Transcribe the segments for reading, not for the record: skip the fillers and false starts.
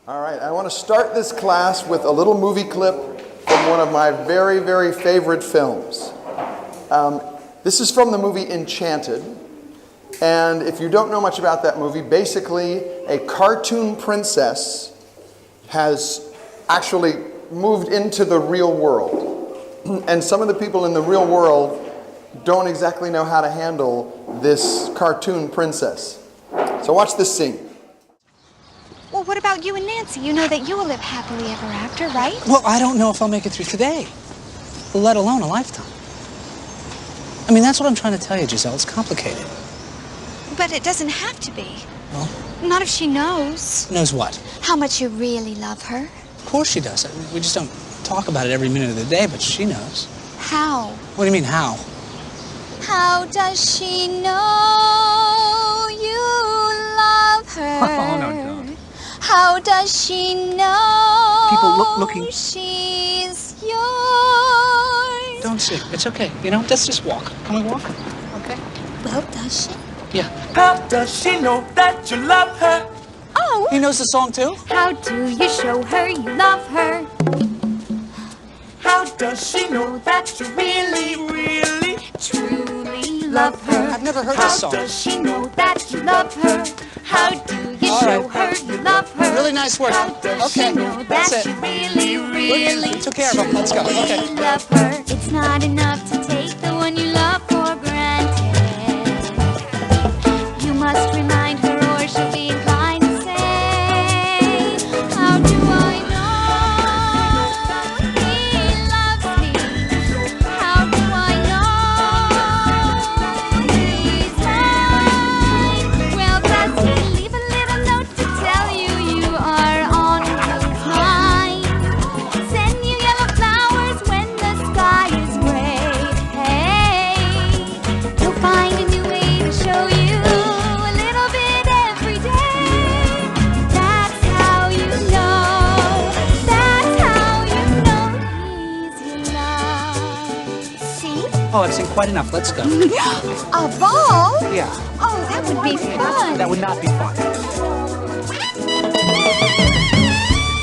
All right, I want to start this class with a little movie clip from one of my very, very favorite films. This is from the movie Enchanted. And if you don't know much about that movie, basically a cartoon princess has actually moved into the real world. And some of the people in the real world don't exactly know how to handle this cartoon princess. So watch this scene. Well, what about you and Nancy? You know that you will live happily ever after, right? Well, I don't know if I'll make it through today, let alone a lifetime. I mean, that's what I'm trying to tell you, Giselle. It's complicated. But it doesn't have to be. Well? Not if she knows. Knows what? How much you really love her. Of course she does. We just don't talk about it every minute of the day, but she knows. How? What do you mean, how? How does she know you love her? Oh, no, don't. How does she know People looking. She's yours? Don't sing. It's okay. You know, let's just walk. Can we walk? Okay. Well, does she? Yeah. How does she know that you love her? Oh! He knows the song, too? How do you show her you love her? How does she know that you really, really, Truly love her. I've never heard How this song. does she know That you love her. How do you All show right. her you love her? Really nice work. How does she Okay, know that's that it. you really, really, We took care of him. Let's go. Okay. truly love her? It's not enough to take the one you love for granted. You must remind her or she'll be inclined to say, how do I know he loves me? How do I know he's mine? Well, does he leave a little note to tell you you are on his mind? Send you yellow flowers when the sky is gray. Hey, he'll find a new way to show you a little bit every day. That's how you know. That's how you know he's your love. See? Oh, I've seen quite enough. Let's go. A ball? Yeah. Oh, that would be fun. That would not be fun.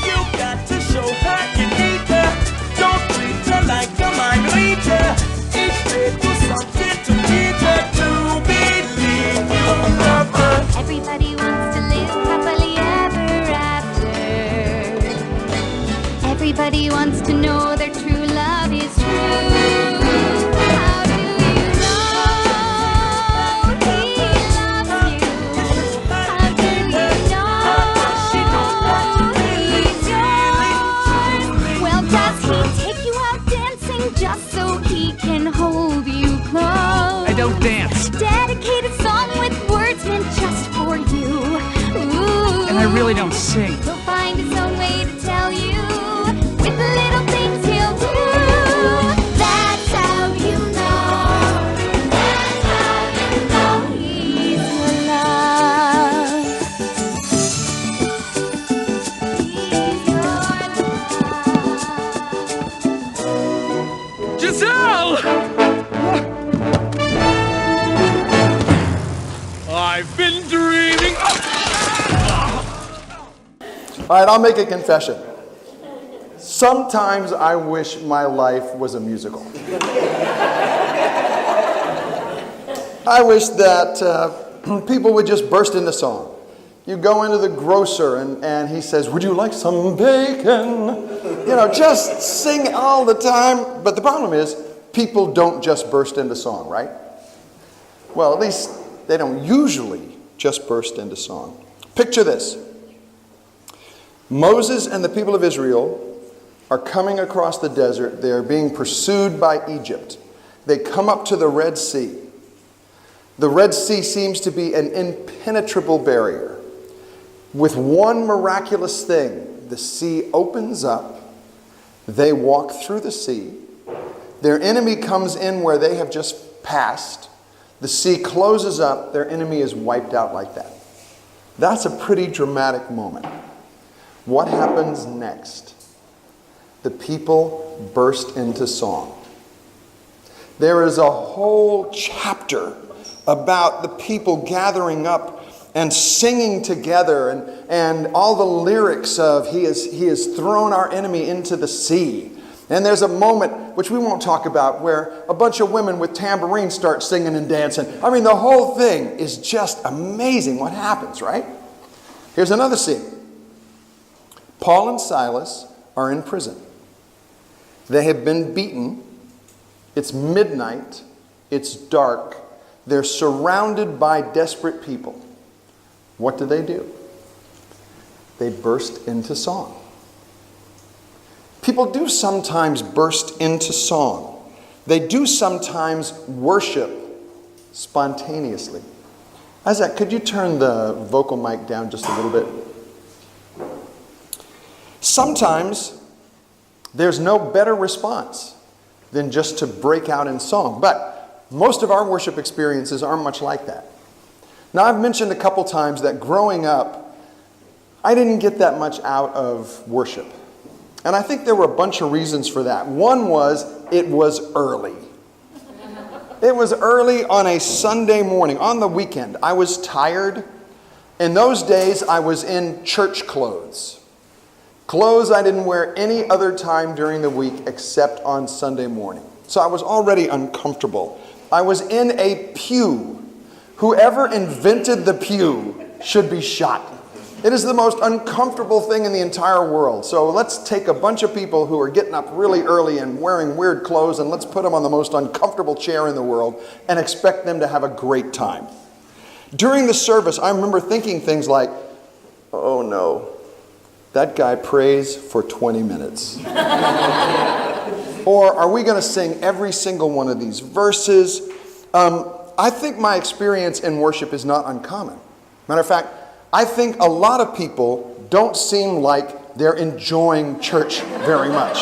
You got to show her you need her. Don't treat her like a mind reader. Each day do something to teach her to believe you love her. Everybody wants to live happily ever after. Everybody wants to know their true love is true. How do you know he loves you? How do you know he's yours? Well, does he take you out dancing just so he can hold you close? I don't dance. Dedicated song with words meant just for you. Ooh. And I really don't sing. He'll find his own way to tell you with the little things he'll do. That's how you know. That's how you know he's your love. He's your love. Giselle! I've been dreaming. All right, I'll make a confession. Sometimes I wish my life was a musical. I wish that people would just burst into song. You go into the grocer and he says, "Would you like some bacon?" You know, just sing all the time. But the problem is, people don't just burst into song, right? Well, at least they don't usually just burst into song. Picture this. Moses and the people of Israel are coming across the desert. They are being pursued by Egypt. They come up to the Red Sea. The Red Sea seems to be an impenetrable barrier. With one miraculous thing, the sea opens up. They walk through the sea. Their enemy comes in where they have just passed. The sea closes up. Their enemy is wiped out like that. That's a pretty dramatic moment. What happens next? The people burst into song. There is a whole chapter about the people gathering up and singing together, and all the lyrics of he has thrown our enemy into the sea. And there's a moment, which we won't talk about, where a bunch of women with tambourines start singing and dancing. I mean, the whole thing is just amazing what happens, right? Here's another scene. Paul and Silas are in prison. They have been beaten. It's midnight. It's dark. They're surrounded by desperate people. What do? They burst into song. People do sometimes burst into song. They do sometimes worship spontaneously. Isaac, could you turn the vocal mic down just a little bit? Sometimes there's no better response than just to break out in song. But most of our worship experiences aren't much like that. Now, I've mentioned a couple times that growing up, I didn't get that much out of worship. And I think there were a bunch of reasons for that. One was, it was early. It was early on a Sunday morning, on the weekend. I was tired. In those days, I was in church clothes. Clothes I didn't wear any other time during the week except on Sunday morning. So I was already uncomfortable. I was in a pew. Whoever invented the pew should be shot. It is the most uncomfortable thing in the entire world. So let's take a bunch of people who are getting up really early and wearing weird clothes, and let's put them on the most uncomfortable chair in the world and expect them to have a great time. During the service, I remember thinking things like, oh no, that guy prays for 20 minutes. Or are we going to sing every single one of these verses? I think my experience in worship is not uncommon. Matter of fact, I think a lot of people don't seem like they're enjoying church very much.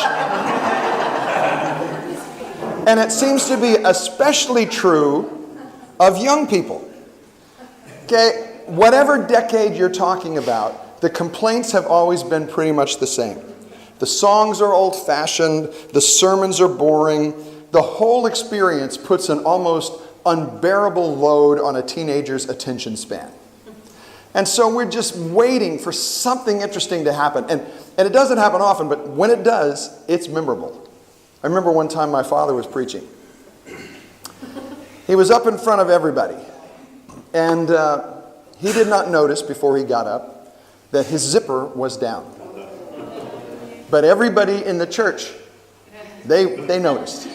And it seems to be especially true of young people. Okay, whatever decade you're talking about, the complaints have always been pretty much the same. The songs are old-fashioned, the sermons are boring, the whole experience puts an almost unbearable load on a teenager's attention span. And so we're just waiting for something interesting to happen. And it doesn't happen often, but when it does, it's memorable. I remember one time my father was preaching. He was up in front of everybody. And he did not notice before he got up that his zipper was down. But everybody in the church, they noticed.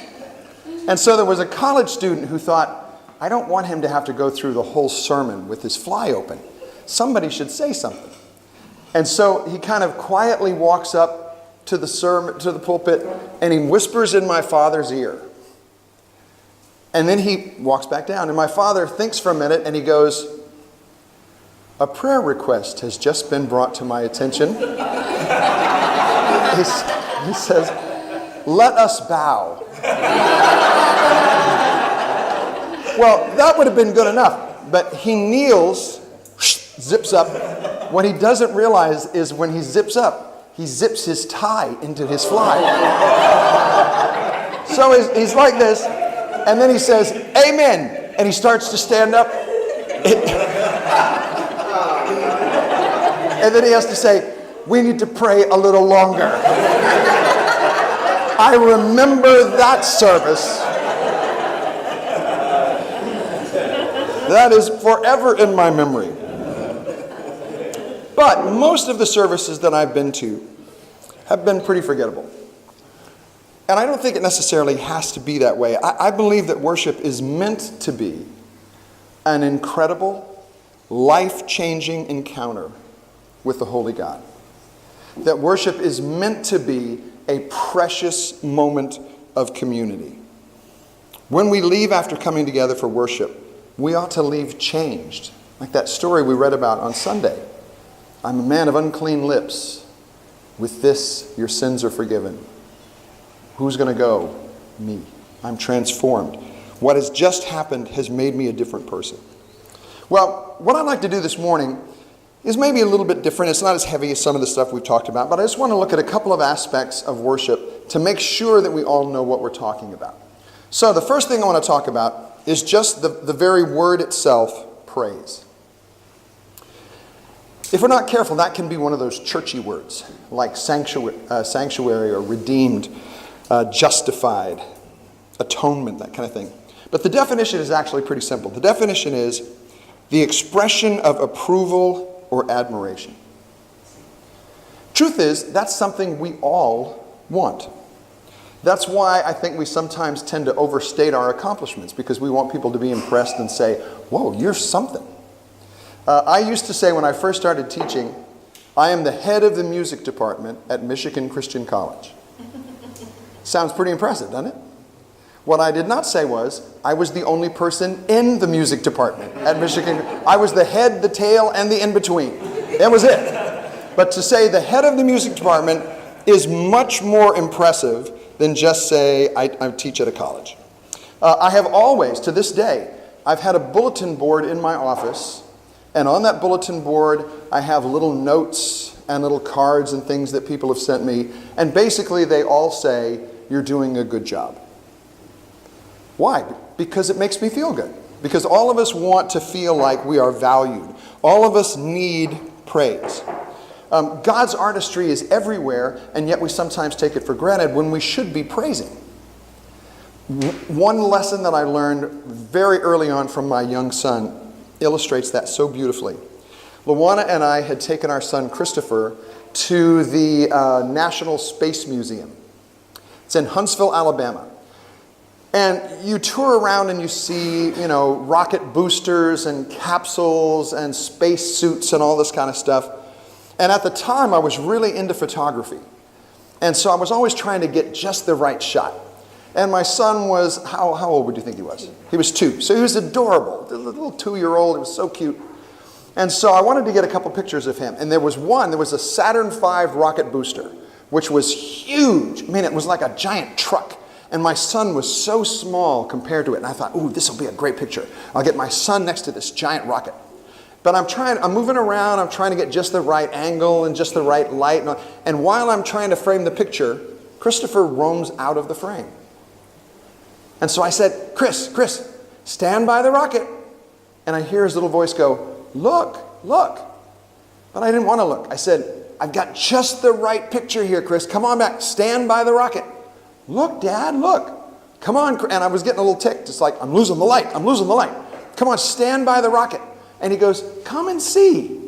And so there was a college student who thought, I don't want him to have to go through the whole sermon with his fly open. Somebody should say something. And so he kind of quietly walks up to the pulpit, and he whispers in my father's ear. And then he walks back down. And my father thinks for a minute, and he goes, a prayer request has just been brought to my attention. He says, let us bow. Well, that would have been good enough. But he kneels, zips up. What he doesn't realize is when he zips up, he zips his tie into his fly. So he's like this, and then he says, amen. And he starts to stand up. And then he has to say, we need to pray a little longer. I remember that service. That is forever in my memory. But most of the services that I've been to have been pretty forgettable. And I don't think it necessarily has to be that way. I believe that worship is meant to be an incredible, life-changing encounter with the Holy God. That worship is meant to be a precious moment of community. When we leave after coming together for worship, we ought to leave changed. Like that story we read about on Sunday. I'm a man of unclean lips. With this, your sins are forgiven. Who's going to go? Me. I'm transformed. What has just happened has made me a different person. Well, what I'd like to do this morning is maybe a little bit different. It's not as heavy as some of the stuff we've talked about, but I just want to look at a couple of aspects of worship to make sure that we all know what we're talking about. So the first thing I want to talk about is just the very word itself, praise. If we're not careful, that can be one of those churchy words, like sanctuary or redeemed, justified, atonement, that kind of thing. But the definition is actually pretty simple. The definition is the expression of approval or admiration. Truth is, that's something we all want. That's why I think we sometimes tend to overstate our accomplishments, because we want people to be impressed and say, whoa, you're something. I used to say when I first started teaching, I am the head of the music department at Michigan Christian College. Sounds pretty impressive, doesn't it? What I did not say was, I was the only person in the music department at Michigan. I was the head, the tail, and the in-between. That was it. But to say the head of the music department is much more impressive than just say, I teach at a college. I have always, to this day, I've had a bulletin board in my office, and on that bulletin board, I have little notes and little cards and things that people have sent me, and basically they all say, you're doing a good job. Why? Because it makes me feel good. Because all of us want to feel like we are valued. All of us need praise. God's artistry is everywhere, and yet we sometimes take it for granted when we should be praising. One lesson that I learned very early on from my young son illustrates that so beautifully. Luana and I had taken our son Christopher to the National Space Museum. It's in Huntsville, Alabama. And you tour around and you see, rocket boosters and capsules and space suits and all this kind of stuff. And at the time, I was really into photography. And so I was always trying to get just the right shot. And my son was, how old would you think he was? He was 2. So he was adorable, a little 2-year-old. He was so cute. And so I wanted to get a couple pictures of him. And there was a Saturn V rocket booster, which was huge. I mean, it was like a giant truck. And my son was so small compared to it. And I thought, ooh, this will be a great picture. I'll get my son next to this giant rocket. But I'm moving around, I'm trying to get just the right angle and just the right light. And while I'm trying to frame the picture, Christopher roams out of the frame. And so I said, Chris, stand by the rocket. And I hear his little voice go, look. But I didn't want to look. I said, I've got just the right picture here, Chris. Come on back, stand by the rocket. Look, Dad, look. Come on. And I was getting a little ticked. It's like, I'm losing the light. Come on, stand by the rocket. And he goes, come and see.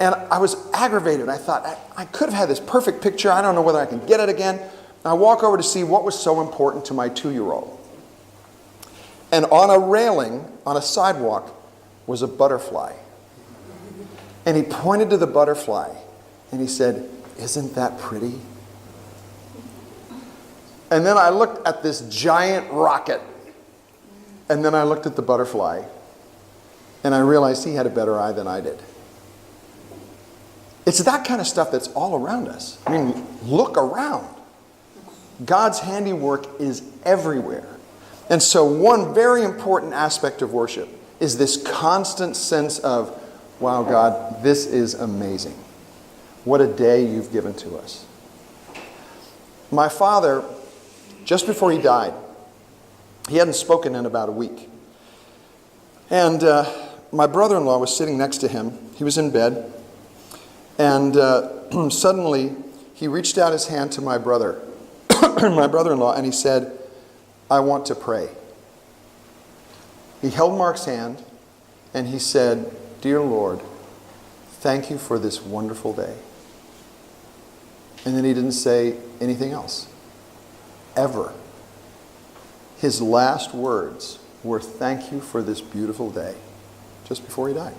And I was aggravated. I thought, I could have had this perfect picture. I don't know whether I can get it again. And I walk over to see what was so important to my 2-year-old. And on a railing, on a sidewalk, was a butterfly. And he pointed to the butterfly. And he said, isn't that pretty? And then I looked at this giant rocket. And then I looked at the butterfly. And I realized he had a better eye than I did. It's that kind of stuff that's all around us. I mean, look around. God's handiwork is everywhere. And so one very important aspect of worship is this constant sense of, wow, God, this is amazing. What a day you've given to us. My father, just before he died, he hadn't spoken in about a week. And my brother-in-law was sitting next to him. He was in bed. And suddenly, he reached out his hand to my brother-in-law, and he said, I want to pray. He held Mark's hand, and he said, Dear Lord, thank you for this wonderful day. And then he didn't say anything else. Ever. His last words were, thank you for this beautiful day. Just before he died.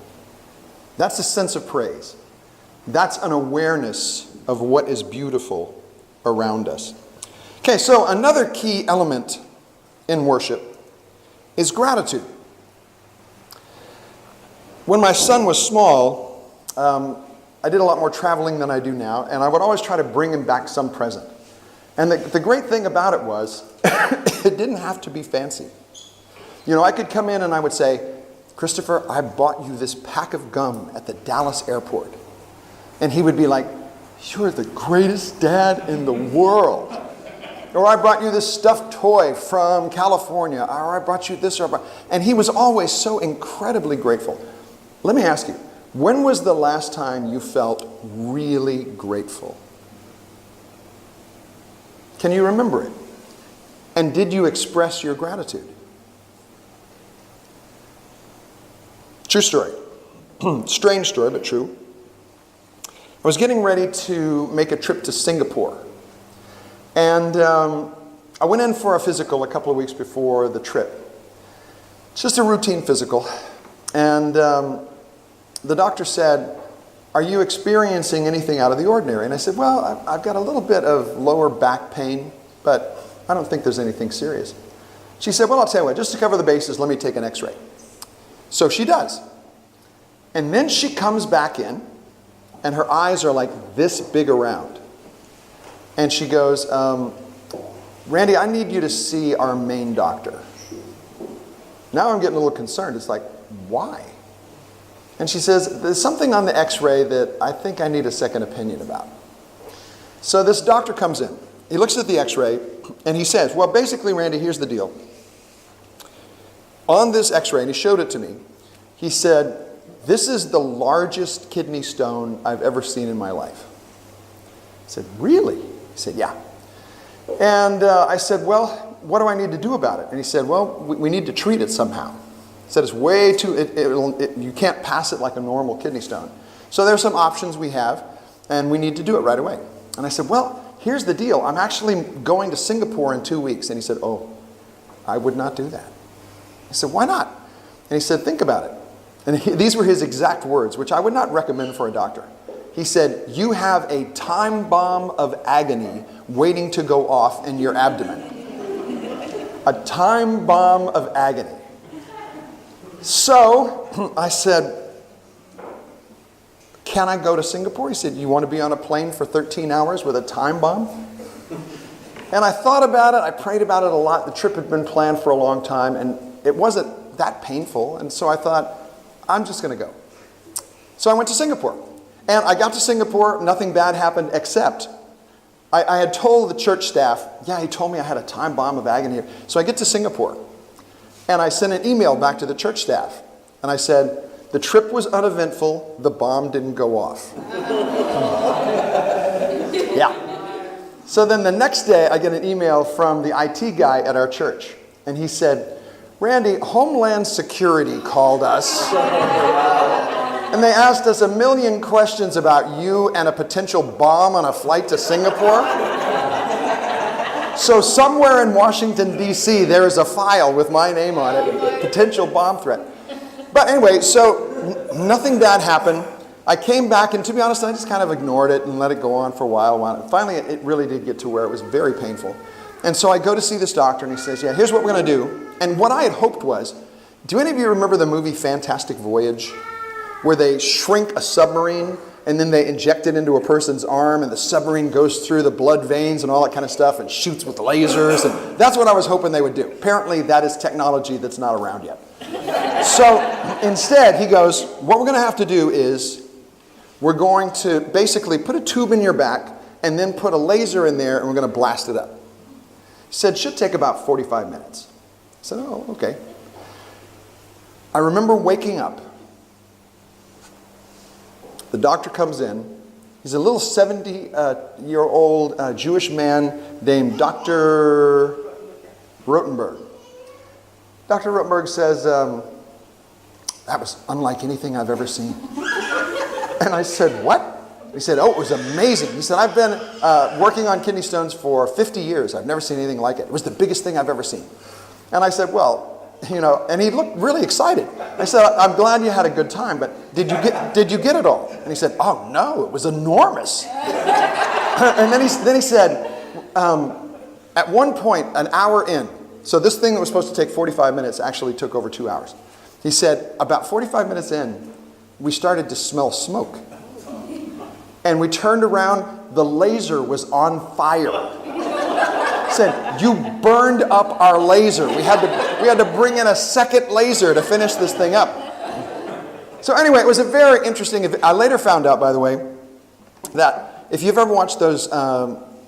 That's a sense of praise. That's an awareness of what is beautiful around us. Okay, so another key element in worship is gratitude. When my son was small, I did a lot more traveling than I do now, and I would always try to bring him back some present. And the great thing about it was, it didn't have to be fancy. You know, I could come in and I would say, Christopher, I bought you this pack of gum at the Dallas airport. And he would be like, you're the greatest dad in the world. Or I brought you this stuffed toy from California. Or I brought you this. And he was always so incredibly grateful. Let me ask you, when was the last time you felt really grateful? Can you remember it? And did you express your gratitude? True story. Strange story, but true. I was getting ready to make a trip to Singapore. And I went in for a physical a couple of weeks before the trip. It's just a routine physical. And the doctor said, are you experiencing anything out of the ordinary? And I said, well, I've got a little bit of lower back pain, but I don't think there's anything serious. She said, well, I'll tell you what, just to cover the bases, let me take an x-ray. So she does. And then she comes back in, and her eyes are like this big around. And she goes, Randy, I need you to see our main doctor. Now I'm getting a little concerned. It's like, why? And she says, there's something on the x-ray that I think I need a second opinion about. So this doctor comes in. He looks at the x-ray, and he says, well, basically, Randy, here's the deal. On this x-ray, and he showed it to me, he said, this is the largest kidney stone I've ever seen in my life. I said, really? He said, yeah. And I said, well, what do I need to do about it? And he said, well, we need to treat it somehow. He said, it's way too, you can't pass it like a normal kidney stone. So there's some options we have, and we need to do it right away. And I said, well, here's the deal. I'm actually going to Singapore in 2 weeks. And he said, oh, I would not do that. I said, why not? And he said, think about it. And these were his exact words, which I would not recommend for a doctor. He said, you have a time bomb of agony waiting to go off in your abdomen. A time bomb of agony. So I said, can I go to Singapore? He said, you want to be on a plane for 13 hours with a time bomb? And I thought about it. I prayed about it a lot. The trip had been planned for a long time, and it wasn't that painful. And so I thought, I'm just going to go. So I went to Singapore. And I got to Singapore. Nothing bad happened except I had told the church staff, yeah, he told me I had a time bomb of agony here. So I get to Singapore. And I sent an email back to the church staff. And I said, the trip was uneventful. The bomb didn't go off. Yeah. So then the next day, I get an email from the IT guy at our church. And he said, Randy, Homeland Security called us. And they asked us 1 million questions about you and a potential bomb on a flight to Singapore. So somewhere in Washington, D.C., there is a file with my name on it, potential bomb threat. But anyway, so nothing bad happened. I came back, and to be honest, I just kind of ignored it and let it go on for a while. Finally, it really did get to where it was very painful. And so I go to see this doctor, and he says, yeah, here's what we're going to do. And what I had hoped was, do any of you remember the movie Fantastic Voyage, where they shrink a submarine, and then they inject it into a person's arm, and the submarine goes through the blood veins and all that kind of stuff, and shoots with lasers? And that's what I was hoping they would do. Apparently, that is technology that's not around yet. So instead, he goes, what we're going to have to do is, we're going to basically put a tube in your back, and then put a laser in there, and we're going to blast it up. He said, should take about 45 minutes. I said, oh, okay. I remember waking up. The doctor comes in. He's a little 70-year-old Jewish man named Dr. Rotenberg. Dr. Rotenberg says, that was unlike anything I've ever seen. And I said, what? He said, oh, it was amazing. He said, I've been working on kidney stones for 50 years. I've never seen anything like it. It was the biggest thing I've ever seen. And I said, well, you know, and he looked really excited. I said, I'm glad you had a good time, but did you get it all? And he said, oh, no, it was enormous. And then he said, at one point, an hour in, so this thing that was supposed to take 45 minutes actually took over 2 hours. He said, about 45 minutes in, we started to smell smoke. And we turned around, the laser was on fire. He said, You burned up our laser. We had to bring in a second laser to finish this thing up. So anyway, it was a very interesting event. I later found out, by the way, that if you've ever watched those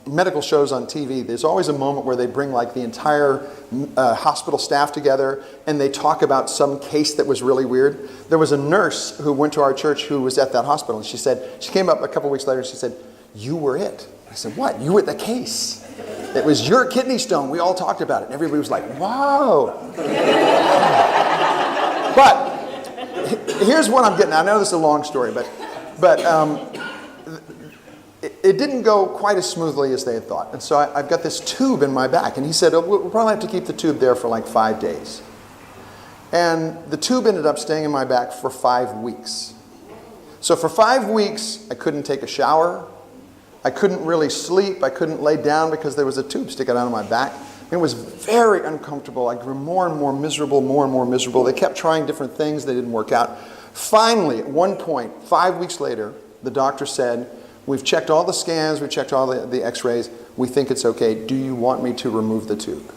medical shows on TV, there's always a moment where they bring like the entire hospital staff together and they talk about some case that was really weird. There was a nurse who went to our church who was at that hospital, and she came up a couple weeks later and she said, "You were it." I said, "What? You were the case. It was your kidney stone. We all talked about it." And everybody was like, "Wow." But here's what I'm getting at. I know this is a long story, but it didn't go quite as smoothly as they had thought. And so I've got this tube in my back. And he said, "Oh, we'll probably have to keep the tube there for like 5 days." And the tube ended up staying in my back for 5 weeks. So for 5 weeks, I couldn't take a shower. I couldn't really sleep. I couldn't lay down because there was a tube sticking out of my back. It was very uncomfortable. I grew more and more miserable, more and more miserable. They kept trying different things. They didn't work out. Finally, at one point, 5 weeks later, the doctor said, "We've checked all the scans. We've checked all the x-rays. We think it's okay. Do you want me to remove the tube?"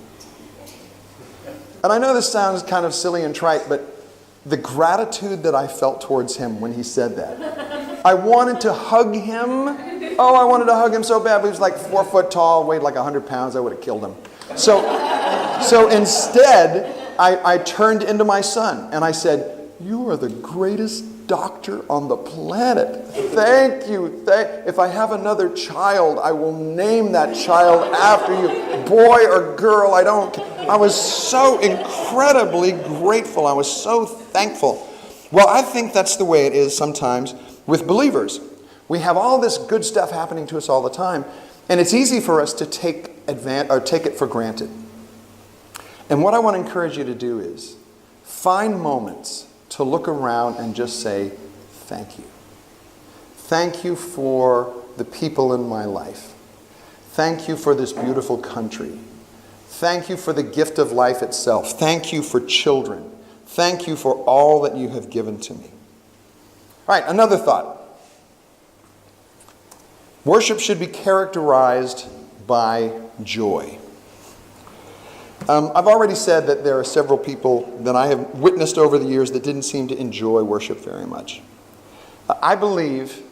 And I know this sounds kind of silly and trite, but the gratitude that I felt towards him when he said that. I wanted to hug him. Oh, I wanted to hug him so bad. But he was like 4 foot tall, weighed like 100 pounds. I would have killed him. So instead, I turned into my son and I said, "You are the greatest doctor on the planet. Thank you. If I have another child, I will name that child after you. Boy or girl, I don't care." I was so incredibly grateful. I was so thankful. Well, I think that's the way it is sometimes with believers. We have all this good stuff happening to us all the time, and it's easy for us to take it for granted. And what I want to encourage you to do is find moments to look around and just say, "Thank you. Thank you for the people in my life. Thank you for this beautiful country. Thank you for the gift of life itself. Thank you for children. Thank you for all that you have given to me." All right, another thought. Worship should be characterized by joy. I've already said that there are several people that I have witnessed over the years that didn't seem to enjoy worship very much. I believe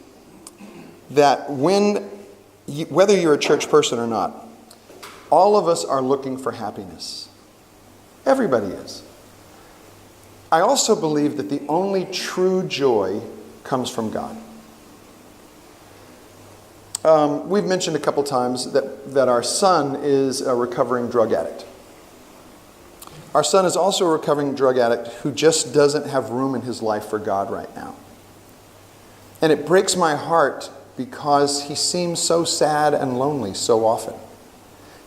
that whether you're a church person or not, all of us are looking for happiness. Everybody is. I also believe that the only true joy comes from God. We've mentioned a couple times that our son is a recovering drug addict. Our son is also a recovering drug addict who just doesn't have room in his life for God right now. And it breaks my heart because he seems so sad and lonely so often.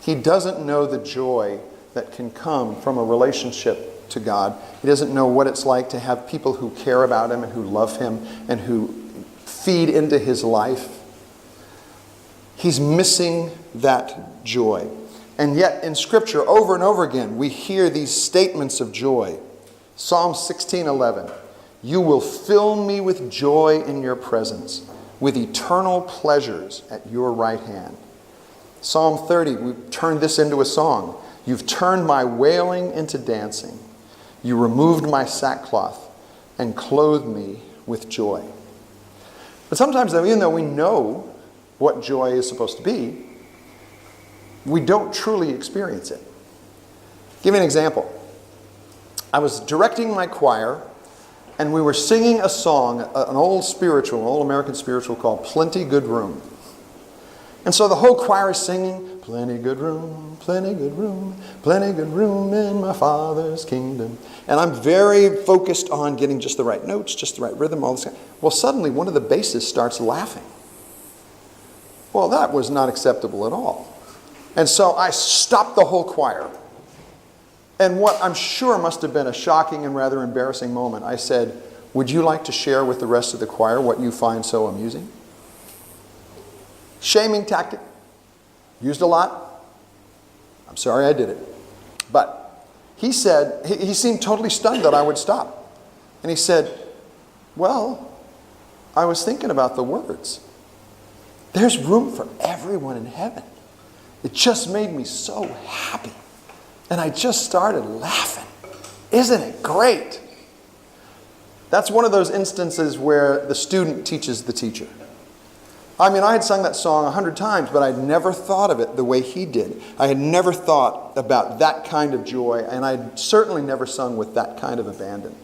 He doesn't know the joy that can come from a relationship to God. He doesn't know what it's like to have people who care about him and who love him and who feed into his life. He's missing that joy. And yet in Scripture, over and over again, we hear these statements of joy. Psalm 16:11, "You will fill me with joy in your presence, with eternal pleasures at your right hand." Psalm 30, we've turned this into a song. "You've turned my wailing into dancing. You removed my sackcloth and clothed me with joy." But sometimes, though, even though we know what joy is supposed to be, we don't truly experience it. Give you an example. I was directing my choir, and we were singing a song, an old American spiritual called "Plenty Good Room." And so the whole choir is singing, "Plenty good room, plenty good room, plenty good room in my Father's kingdom." And I'm very focused on getting just the right notes, just the right rhythm, all this. Well, suddenly one of the bassists starts laughing. Well, that was not acceptable at all. And so I stopped the whole choir. And what I'm sure must have been a shocking and rather embarrassing moment, I said, "Would you like to share with the rest of the choir what you find so amusing?" Shaming tactic. Used a lot. I'm sorry I did it. But he said, he seemed totally stunned that I would stop. And he said, "Well, I was thinking about the words. There's room for everyone in heaven. It just made me so happy. And I just started laughing. Isn't it great? That's one of those instances where the student teaches the teacher. I mean, I had sung that song 100 times, but I'd never thought of it the way he did. I had never thought about that kind of joy, and I'd certainly never sung with that kind of abandon.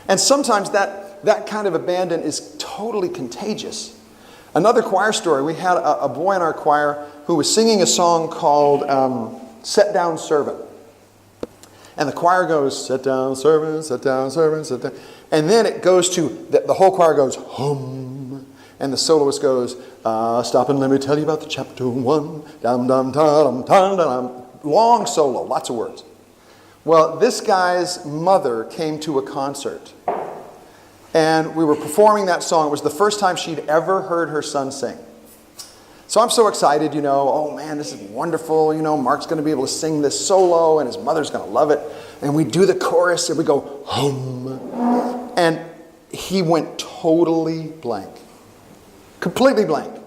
And sometimes that kind of abandon is totally contagious. Another choir story, we had a boy in our choir who was singing a song called Set Down Servant. And the choir goes, set down servant, set down servant, set down. And then it goes to, the whole choir goes, hum. And the soloist goes, stop and let me tell you about the chapter 1. Dum, dum, dum, dum, dum. Long solo, lots of words. Well, this guy's mother came to a concert. And we were performing that song. It was the first time she'd ever heard her son sing. So I'm so excited, oh man, this is wonderful. Mark's going to be able to sing this solo and his mother's going to love it. And we do the chorus and we go, hum. And he went totally blank. Completely blank.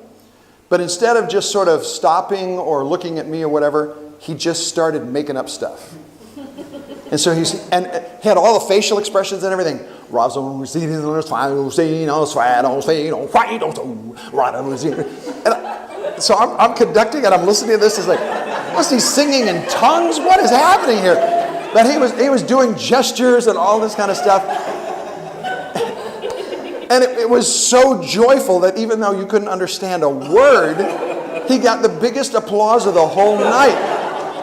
But instead of just sort of stopping or looking at me or whatever, he just started making up stuff. And so he had all the facial expressions and everything. So I'm conducting and I'm listening to this. It's like, was he singing in tongues? What is happening here? But he was doing gestures and all this kind of stuff. And it was so joyful that even though you couldn't understand a word, he got the biggest applause of the whole night.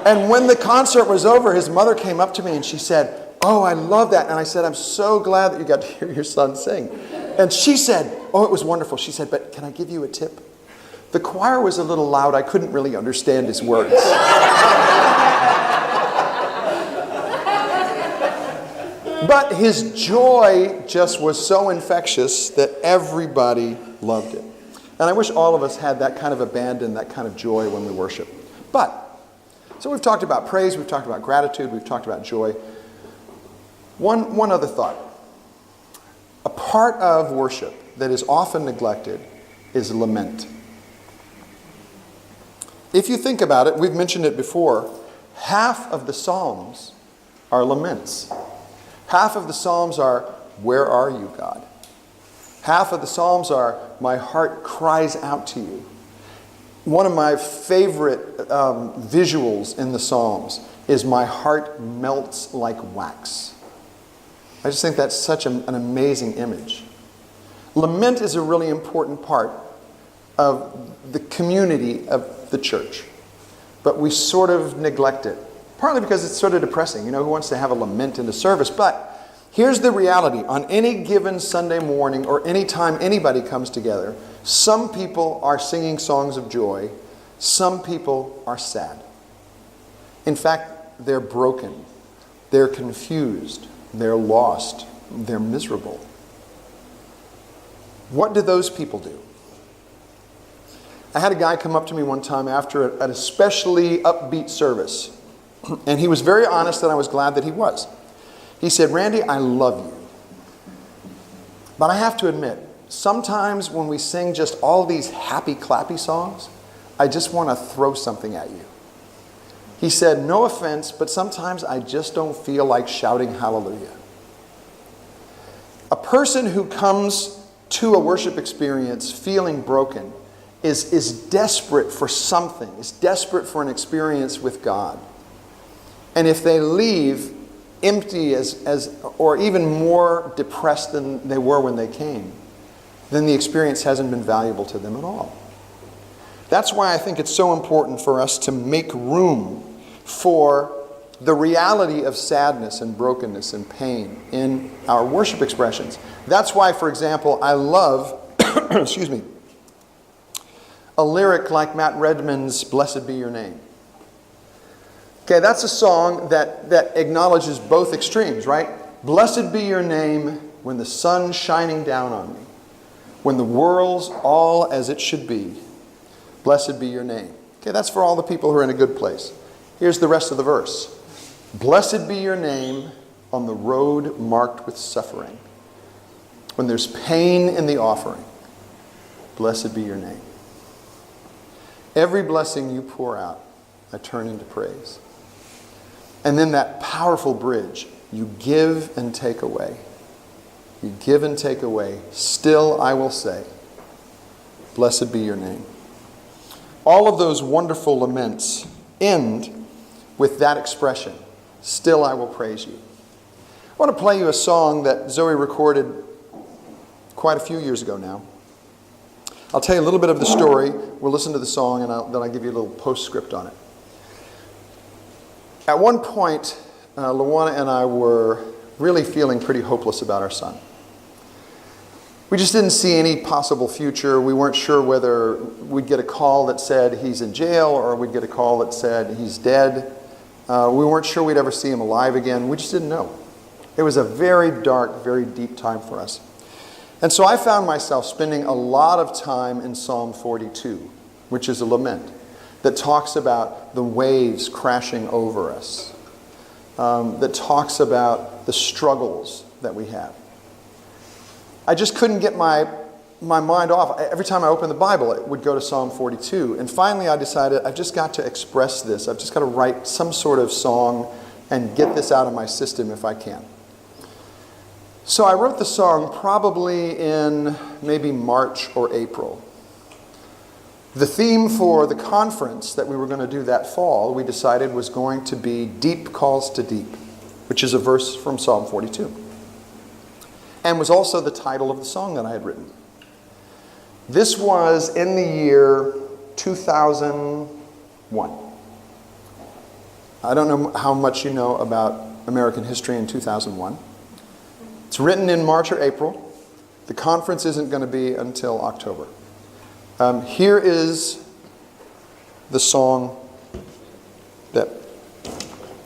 And when the concert was over, his mother came up to me and she said, oh, I love that. And I said, I'm so glad that you got to hear your son sing. And she said, oh, it was wonderful. She said, but can I give you a tip? The choir was a little loud. I couldn't really understand his words. But his joy just was so infectious that everybody loved it. And I wish all of us had that kind of abandon, that kind of joy when we worship. So we've talked about praise, we've talked about gratitude, we've talked about joy. One other thought. A part of worship that is often neglected is lament. If you think about it, we've mentioned it before, half of the Psalms are laments. Half of the Psalms are, where are you, God? Half of the Psalms are, my heart cries out to you. One of my favorite visuals in the Psalms is my heart melts like wax. I just think that's such an amazing image. Lament is a really important part of the community of the church. But we sort of neglect it. Partly because it's sort of depressing. Who wants to have a lament in the service? But here's the reality. On any given Sunday morning or any time anybody comes together, some people are singing songs of joy. Some people are sad. In fact, they're broken. They're confused. They're lost. They're miserable. What do those people do? I had a guy come up to me one time after an especially upbeat service. And he was very honest, and I was glad that he was. He said, Randy, I love you. But I have to admit, sometimes when we sing just all these happy, clappy songs, I just want to throw something at you. He said, no offense, but sometimes I just don't feel like shouting hallelujah. A person who comes to a worship experience feeling broken is desperate for something, is desperate for an experience with God. And if they leave empty or even more depressed than they were when they came, then the experience hasn't been valuable to them at all. That's why I think it's so important for us to make room for the reality of sadness and brokenness and pain in our worship expressions. That's why, for example, I love, excuse me, a lyric like Matt Redman's Blessed Be Your Name. Okay, that's a song that acknowledges both extremes, right? Blessed be your name when the sun's shining down on me, when the world's all as it should be. Blessed be your name. Okay, that's for all the people who are in a good place. Here's the rest of the verse. Blessed be your name on the road marked with suffering. When there's pain in the offering, blessed be your name. Every blessing you pour out I turn into praise. And then that powerful bridge, you give and take away. You give and take away. Still I will say, blessed be your name. All of those wonderful laments end with that expression, still I will praise you. I want to play you a song that Zoe recorded quite a few years ago now. I'll tell you a little bit of the story. We'll listen to the song, and then I'll give you a little postscript on it. At one point, Luana and I were really feeling pretty hopeless about our son. We just didn't see any possible future. We weren't sure whether we'd get a call that said he's in jail or we'd get a call that said he's dead. We weren't sure we'd ever see him alive again. We just didn't know. It was a very dark, very deep time for us. And so I found myself spending a lot of time in Psalm 42, which is a lament that talks about the waves crashing over us, that talks about the struggles that we have. I just couldn't get my mind off. Every time I opened the Bible, it would go to Psalm 42. And finally I decided I've just got to express this. I've just got to write some sort of song and get this out of my system if I can. So I wrote the song probably in maybe March or April. The theme for the conference that we were going to do that fall, we decided was going to be Deep Calls to Deep, which is a verse from Psalm 42. And was also the title of the song that I had written. This was in the year 2001. I don't know how much you know about American history in 2001. It's written in March or April. The conference isn't going to be until October. Here is the song that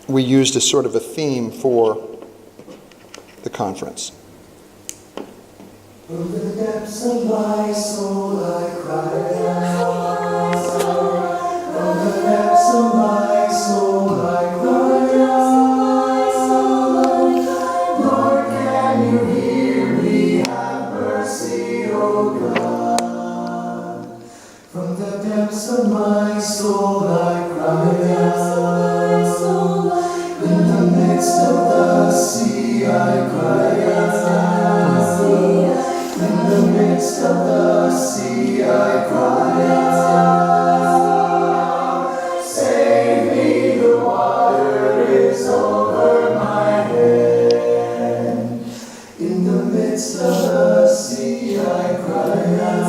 we used as sort of a theme for the conference. From the depths of my soul I cry out. From the depths of my soul I cry out. Lord, can you hear me? Have mercy, O God. From the depths of my soul I cry out. In the midst of the sea I cry out. In the midst of the sea I cry out. Save me, the water is over my head. In the midst of the sea I cry out.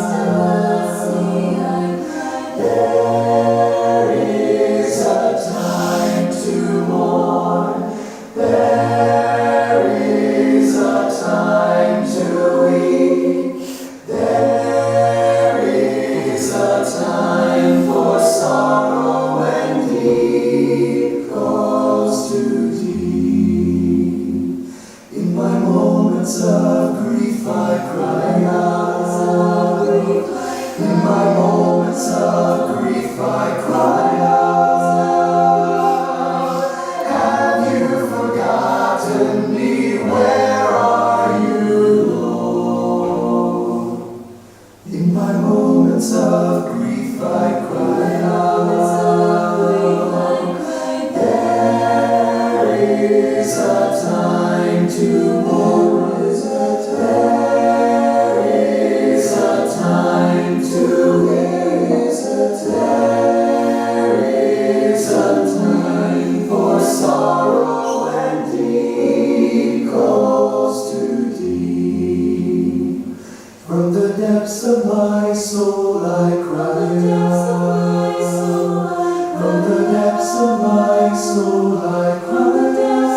There is a time to mourn. There is a time to weep. There is a time for sorrow and deep calls to deep. In my moments of grief I cry out. In my moments of grief I cry out. Have you forgotten me? Where are you, Lord? In my moments of grief I cry out. There is a time to mourn. There is a time to weep. There is a time for sorrow and deep calls to deep. From the depths of my soul I cry out. From the depths of my soul I cry out.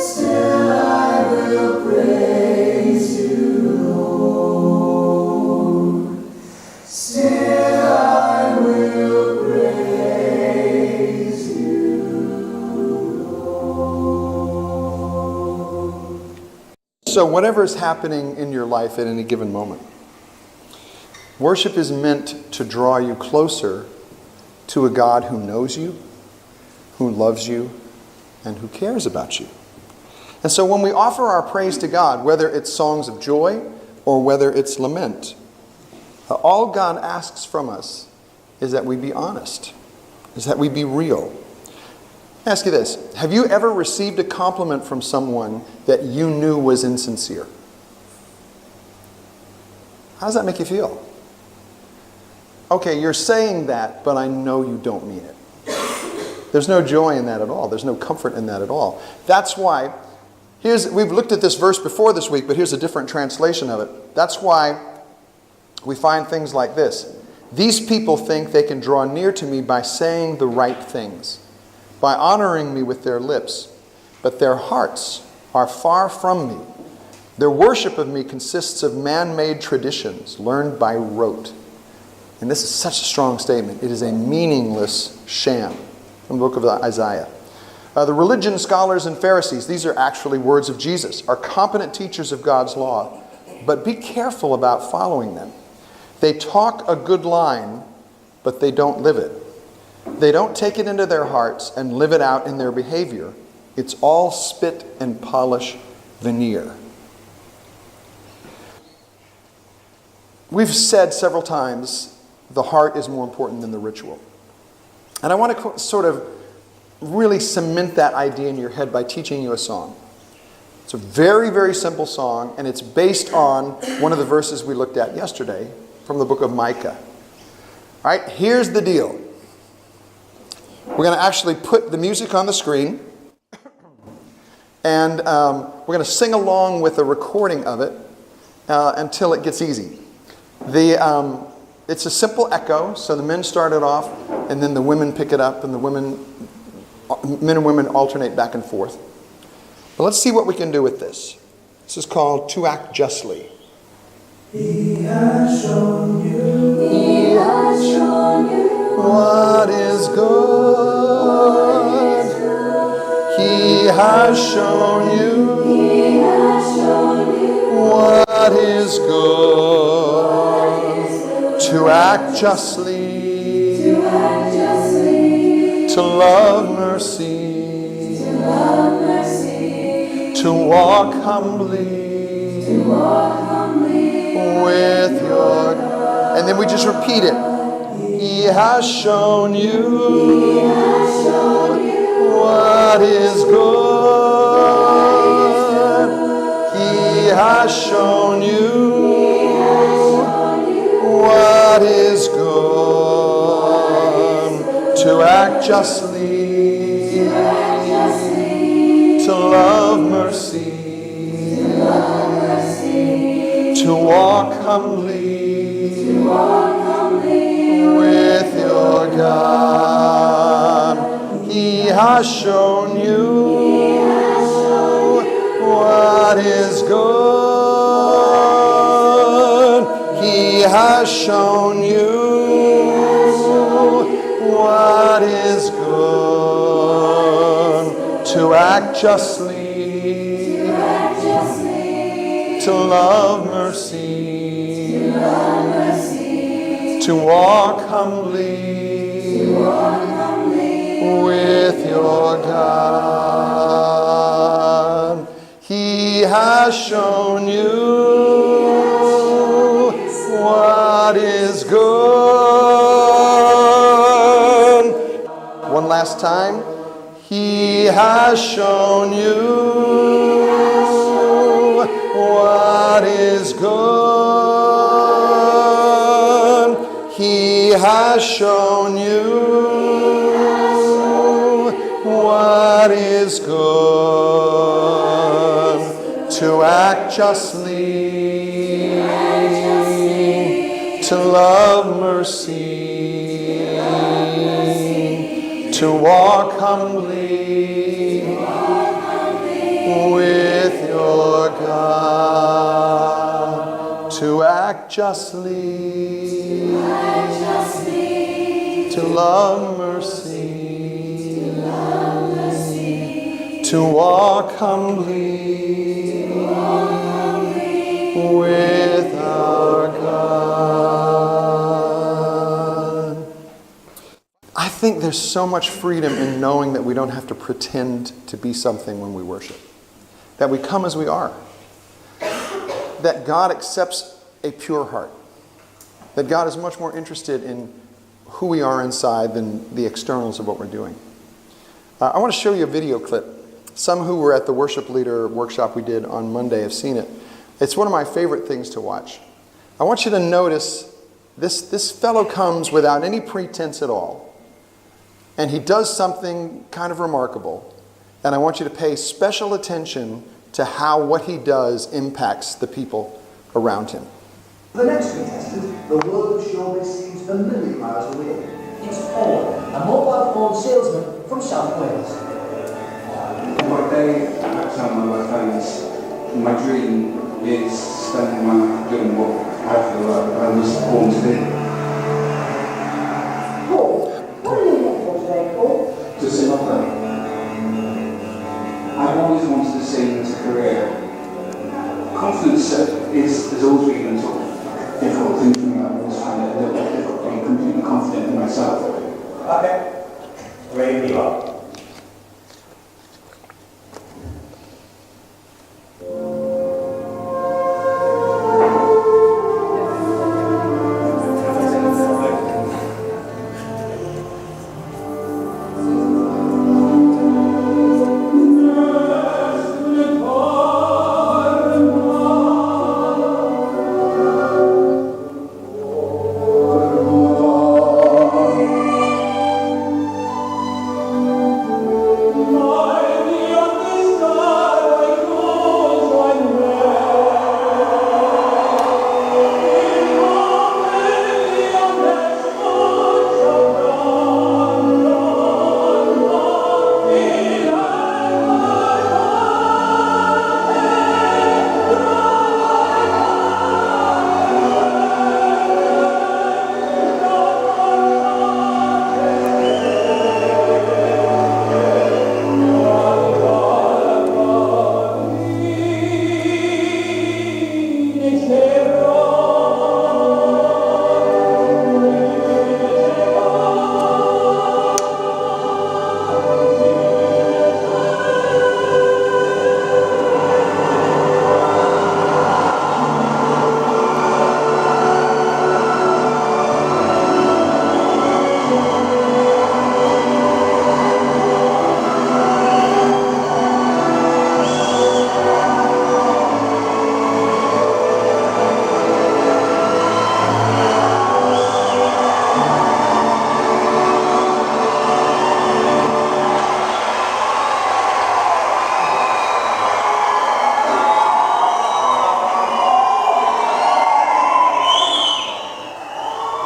Still I will praise you, Lord. Still I will praise you, Lord. So whatever is happening in your life at any given moment, worship is meant to draw you closer to a God who knows you, who loves you, and who cares about you. And so when we offer our praise to God, whether it's songs of joy or whether it's lament, all God asks from us is that we be honest, is that we be real. Let me ask you this. Have you ever received a compliment from someone that you knew was insincere? How does that make you feel? Okay, you're saying that, but I know you don't mean it. There's no joy in that at all. There's no comfort in that at all. That's why, we've looked at this verse before this week, but here's a different translation of it. That's why we find things like this. These people think they can draw near to me by saying the right things, by honoring me with their lips, but their hearts are far from me. Their worship of me consists of man-made traditions learned by rote. And this is such a strong statement. It is a meaningless sham. From the book of Isaiah. The religion scholars and Pharisees, these are actually words of Jesus, are competent teachers of God's law, but be careful about following them. They talk a good line, but they don't live it. They don't take it into their hearts and live it out in their behavior. It's all spit and polish veneer. We've said several times the heart is more important than the ritual. And I want to sort of really cement that idea in your head by teaching you a song. It's a very, very simple song, and it's based on one of the verses we looked at yesterday from the book of Micah. All right, here's the deal. We're going to actually put the music on the screen, and we're going to sing along with a recording of it until it gets easy. It's a simple echo, so the men start it off, and then the women pick it up, and men and women alternate back and forth. But let's see what we can do with this. This is called To Act Justly. He has shown you What is good. He has shown you what is good. To act justly, to love mercy, to walk humbly with your... And then we just repeat it. He has shown you what is good. He has shown you what is good. To act justly, to love mercy, to walk humbly with your God. He has shown you what is good. He has shown you what is good. To act justly, to love mercy, to walk humbly with your God. He has shown you what is good. One last time. He has shown you what is good. He has shown you what is good. To act justly, to love mercy, to walk humbly with your God. To act justly, to love mercy, to walk humbly with our God. I think there's so much freedom in knowing that we don't have to pretend to be something when we worship. That we come as we are. That God accepts a pure heart. That God is much more interested in who we are inside than the externals of what we're doing. I want to show you a video clip. Some who were at the worship leader workshop we did on Monday have seen it. It's one of my favorite things to watch. I want you to notice this fellow comes without any pretense at all. And he does something kind of remarkable. And I want you to pay special attention to how what he does impacts the people around him. The next contestant, the world of showbiz seems a million miles away. It's Paul, a mobile phone salesman from South Wales. One day, I tell my friends, my dream is spending my life doing what I feel like I was born to do. Paul, what are you looking for today, Paul? To sing opera. I've always wanted to sing as a career. Confidence is always been a sort of difficult thing for me. I've always found it a little bit difficult being completely confident in myself. Okay. Ready when you are.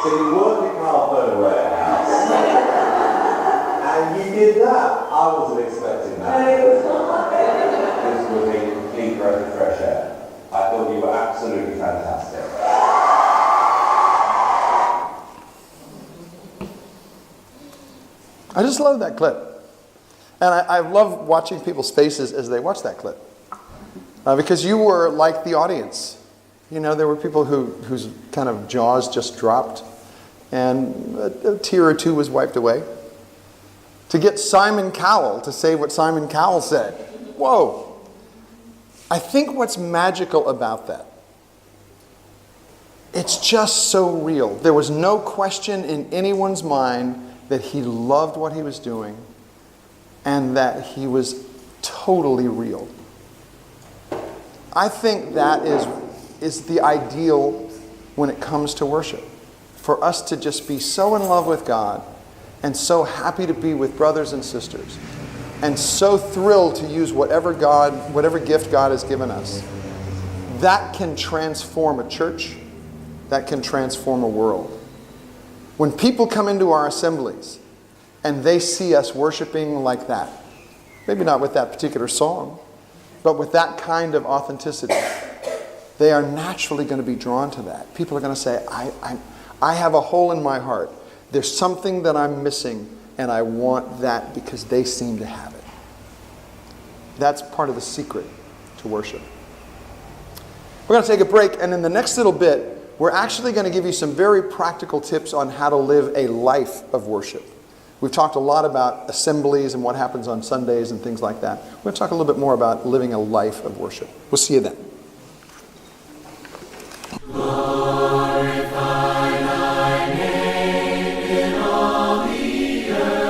So you work at Carlton Warehouse, and you did that. I wasn't expecting that. This would be a complete breath of fresh air. I thought you were absolutely fantastic. I just love that clip. And I love watching people's faces as they watch that clip. Because you were like the audience. You know, there were people whose kind of jaws just dropped, and a tear or two was wiped away. To get Simon Cowell to say what Simon Cowell said. Whoa. I think what's magical about that, it's just so real. There was no question in anyone's mind that he loved what he was doing and that he was totally real. I think that is the ideal when it comes to worship. For us to just be so in love with God and so happy to be with brothers and sisters and so thrilled to use whatever gift God has given us. That can transform a church. That can transform a world. When people come into our assemblies and they see us worshiping like that, maybe not with that particular song, but with that kind of authenticity, they are naturally going to be drawn to that. People are going to say, I have a hole in my heart. There's something that I'm missing, and I want that because they seem to have it. That's part of the secret to worship. We're going to take a break, and in the next little bit, we're actually going to give you some very practical tips on how to live a life of worship. We've talked a lot about assemblies and what happens on Sundays and things like that. We're going to talk a little bit more about living a life of worship. We'll see you then. Glorify thy name. in all the earth.